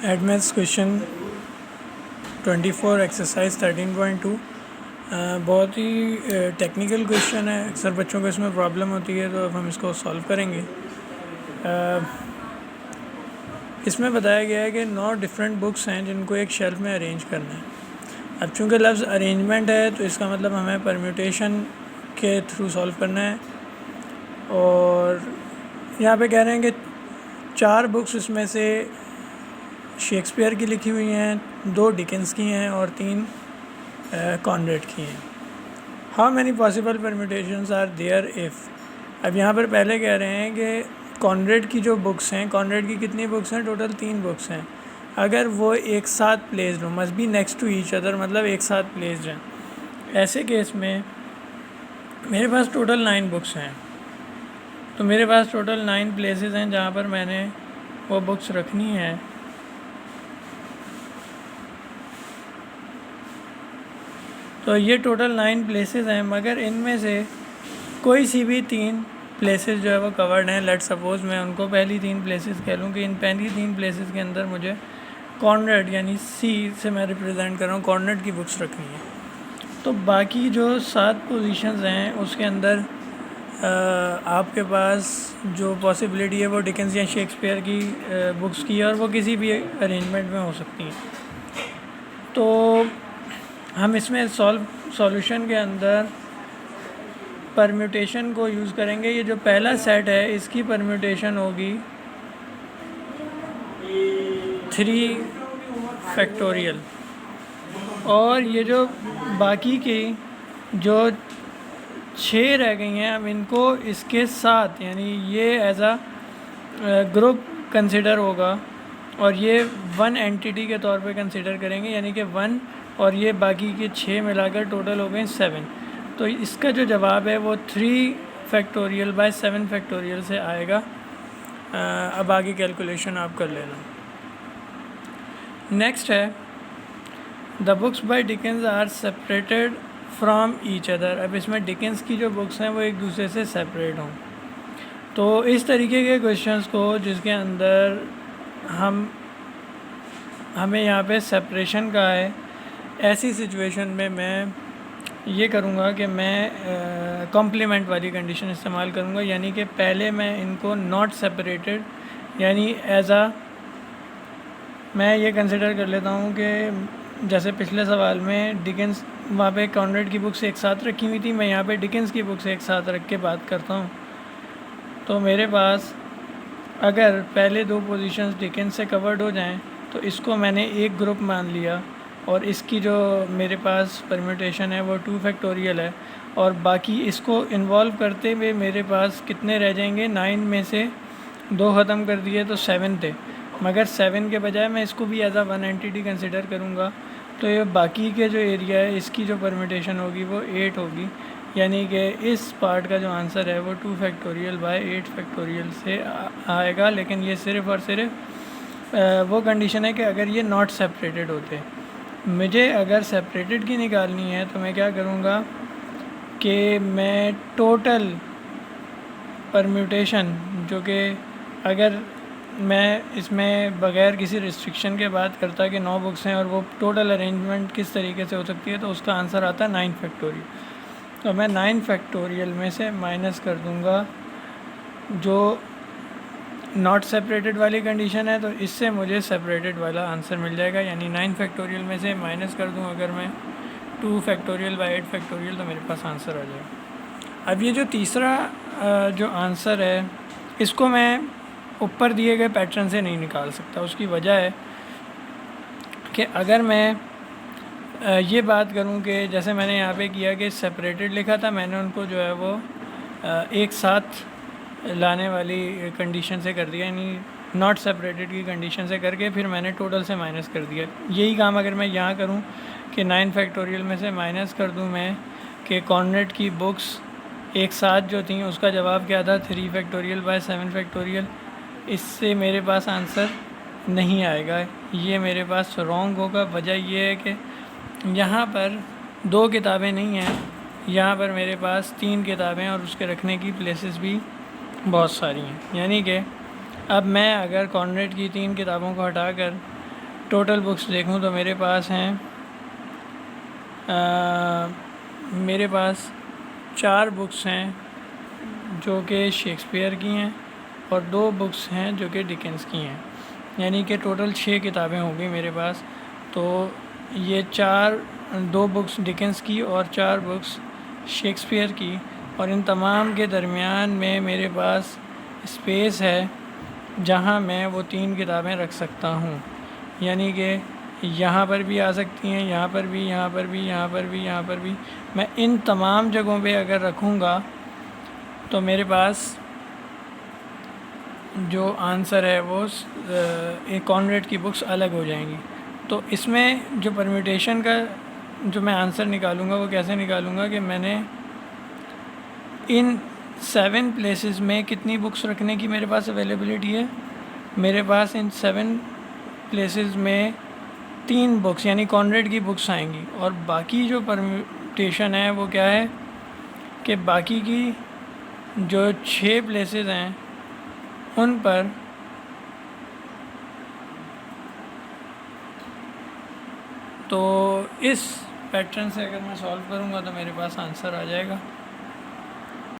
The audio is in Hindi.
एडमेंस क्वेश्चन 24 एक्सरसाइज 13.2 बहुत ही टेक्निकल क्वेश्चन है। अक्सर बच्चों को इसमें प्रॉब्लम होती है, तो अब हम इसको सॉल्व करेंगे। इसमें बताया गया है कि 9 डिफरेंट बुक्स हैं जिनको एक शेल्फ में अरेंज करना है। अब चूँकि लफ्ज़ अरेंजमेंट है तो इसका मतलब हमें परम्यूटेशन के थ्रू सॉल्व करना है। और यहाँ पे कह रहे हैं कि 4 बुक्स इसमें से शेक्सपियर की लिखी हुई हैं, 2 डिकेंस की हैं और 3 कॉनरेड की हैं। How many possible permutations are there if. अब यहाँ पर पहले कह रहे हैं कि कॉनरेड की जो बुक्स हैं, कॉनरेड की कितनी बुक्स हैं? टोटल 3 बुक्स हैं। अगर वो एक साथ प्लेस्ड हो, must be next to each other, मतलब एक साथ प्लेस्ड हैं। ऐसे केस में मेरे पास टोटल 9 बुक्स हैं, तो मेरे पास टोटल 9 प्लेसेस हैं जहाँ पर मैंने वो बुक्स रखनी है। तो ये टोटल 9 प्लेसेस हैं, मगर इनमें से कोई सी भी 3 प्लेसेस जो है वो कवर्ड हैं। लेट सपोज़ मैं उनको पहली 3 प्लेसेस कह लूँ कि इन पहली 3 प्लेसेस के अंदर मुझे कॉनरेड यानी सी से मैं रिप्रेजेंट कर रहा हूँ, कॉनरेड की बुक्स रखनी है। तो बाकी जो 7 पोजीशंस हैं उसके अंदर आपके पास जो पॉसिबिलिटी है वो डिकेंस या शेक्सपियर की बुक्स की है, और वो किसी भी अरेंजमेंट में हो सकती हैं। तो हम इसमें सॉल्यूशन के अंदर परम्यूटेशन को यूज़ करेंगे। ये जो पहला सेट है इसकी परम्यूटेशन होगी 3 फैक्टोरियल, और ये जो बाकी की जो 6 रह गई हैं, अब इनको इसके साथ यानी ये एज आ ग्रुप कंसिडर होगा, और ये 1 एंटिटी के तौर पे कंसिडर करेंगे, यानी कि 1 और ये बाकी के 6 मिलाकर टोटल हो गए 7। तो इसका जो जवाब है वो 3 फैक्टोरियल बाय 7 फैक्टोरियल से आएगा। अब आगे कैलकुलेशन आप कर लेना। नेक्स्ट है the books by Dickens are separated from each other. अब इसमें डिकेंस की जो बुक्स हैं वो एक दूसरे से सेपरेट हों। तो इस तरीके के क्वेश्चंस को जिसके अंदर हमें यहाँ पे सेपरेशन का है, ऐसी सिचुएशन में मैं ये करूँगा कि मैं कॉम्प्लीमेंट वाली कंडीशन इस्तेमाल करूँगा, यानी कि पहले मैं इनको नॉट सेपरेटेड यानी एज आ मैं ये कंसिडर कर लेता हूँ कि जैसे पिछले सवाल में डिकेंस वहाँ पे कॉनरेड की बुक्स एक साथ रखी हुई थी, मैं यहाँ पे डिकेंस की बुक्स एक साथ रख के बात करता हूँ। तो मेरे पास अगर पहले 2 पोजीशंस डिकेंस से कवर्ड हो जाएं तो इसको मैंने एक ग्रुप मान लिया, और इसकी जो मेरे पास परम्यूटेशन है वो 2 फैक्टोरियल है, और बाकी इसको इन्वॉल्व करते हुए मेरे पास कितने रह जाएंगे? 9 में से 2 ख़त्म कर दिए तो 7 थे, मगर 7 के बजाय मैं इसको भी एज आ 1 एंटिटी कंसिडर करूँगा। तो ये बाकी के जो एरिया है इसकी जो परम्यूटेशन होगी वो 8 होगी, यानी कि इस पार्ट का जो आंसर है वो 2 फैक्टोरियल बाय 8 फैक्टोरियल से आएगा। लेकिन ये सिर्फ़ और सिर्फ वो कंडीशन है कि अगर ये नॉट सेपरेटेड होते। मुझे अगर सेपरेटेड की निकालनी है तो मैं क्या करूँगा कि मैं टोटल परम्यूटेशन जो कि अगर मैं इसमें बग़ैर किसी रिस्ट्रिक्शन के बात करता कि 9 बुक्स हैं और वो टोटल अरेंजमेंट किस तरीके से हो सकती है, तो उसका आंसर आता है 9 फैक्टोरियल। तो मैं 9 फैक्टोरियल में से माइनस कर दूंगा जो नॉट सेपरेटेड वाली कंडीशन है, तो इससे मुझे सेपरेटेड वाला आंसर मिल जाएगा। यानी 9 फैक्टोरियल में से माइनस कर दूं अगर मैं 2 फैक्टोरियल बाय 8 फैक्टोरियल, तो मेरे पास आंसर आ जाएगा। अब ये जो तीसरा जो आंसर है इसको मैं ऊपर दिए गए पैटर्न से नहीं निकाल सकता। उसकी वजह है कि अगर मैं ये बात करूं कि जैसे मैंने यहाँ पे किया कि सेपरेटेड लिखा था, मैंने उनको जो है वो एक साथ लाने वाली कंडीशन से कर दिया, यानी नॉट सेपरेटेड की कंडीशन से करके फिर मैंने टोटल से माइनस कर दिया। यही काम अगर मैं यहाँ करूँ कि 9 फैक्टोरियल में से माइनस कर दूँ मैं कि कॉनरेड की बुक्स एक साथ जो थी उसका जवाब क्या था? 3 फैक्टोरियल बाय 7 फैक्टोरियल। इससे मेरे पास आंसर नहीं आएगा, ये मेरे पास रॉन्ग होगा। वजह ये है कि यहाँ पर 2 किताबें नहीं हैं, यहाँ पर मेरे पास 3 किताबें और उसके रखने की प्लेसेस भी बहुत सारी हैं। यानी कि अब मैं अगर कॉनरेड की 3 किताबों को हटाकर टोटल बुक्स देखूँ तो मेरे पास हैं मेरे पास 4 बुक्स हैं जो कि शेक्सपियर की हैं और 2 बुक्स हैं जो कि डिकेंस की हैं, यानी कि टोटल 6 किताबें होंगी मेरे पास। तो ये 2 बुक्स डिकेंस की और 4 बुक्स शेक्सपियर की, और इन तमाम के दरमियान में मेरे पास स्पेस है जहाँ मैं वो 3 किताबें रख सकता हूँ, यानी कि यहाँ पर भी आ सकती हैं, यहाँ पर भी, यहाँ पर भी, यहाँ पर भी, यहाँ पर भी। मैं इन तमाम जगहों पे अगर रखूँगा तो मेरे पास जो आंसर है वो एक कॉनरेड की बुक्स अलग हो जाएंगी। तो इसमें जो परम्यूटेशन का जो मैं आंसर निकालूँगा वो कैसे निकालूँगा कि मैंने इन 7 प्लेसेस में कितनी बुक्स रखने की मेरे पास अवेलेबिलिटी है। मेरे पास इन 7 प्लेसेस में 3 बुक्स यानी कॉनरेड की बुक्स आएंगी, और बाकी जो परम्यूटेशन है वो क्या है कि बाकी की जो 6 प्लेसेस हैं उन पर तो इस पैटर्न से अगर मैं सॉल्व करूँगा तो मेरे पास आंसर आ जाएगा।